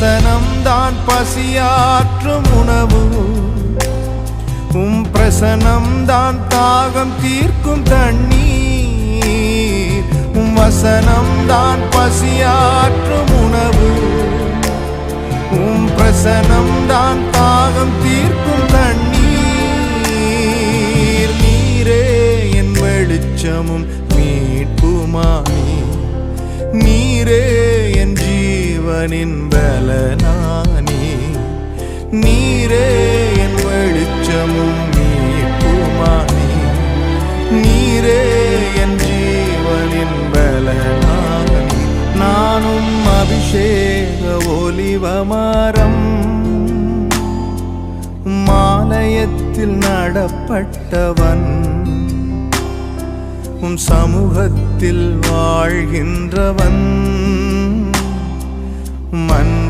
வசனம்தான் பசியாற்றும் உணவு, பிரசனம்தான் தாகம் தீர்க்கும் தண்ணீர். வசனம்தான் பசியாற்றும் உணவு, பிரசனம்தான் தாகம் தீர்க்கும் தண்ணீர். நீரே என் வெளிச்சமும் மீட்புமானி, நீரே என் ஜீவனின் பலனானி. நீரே என் வெளிச்சமும் மீட்புமானி, நீரே என் ஜீவனின் பலனானி. நானும் அபிஷேக ஒலிவமரம், மாலயத்தில் நடப்பட்டவன், உம் சமூகத்தில் வாழ்கின்றவன். அன்பு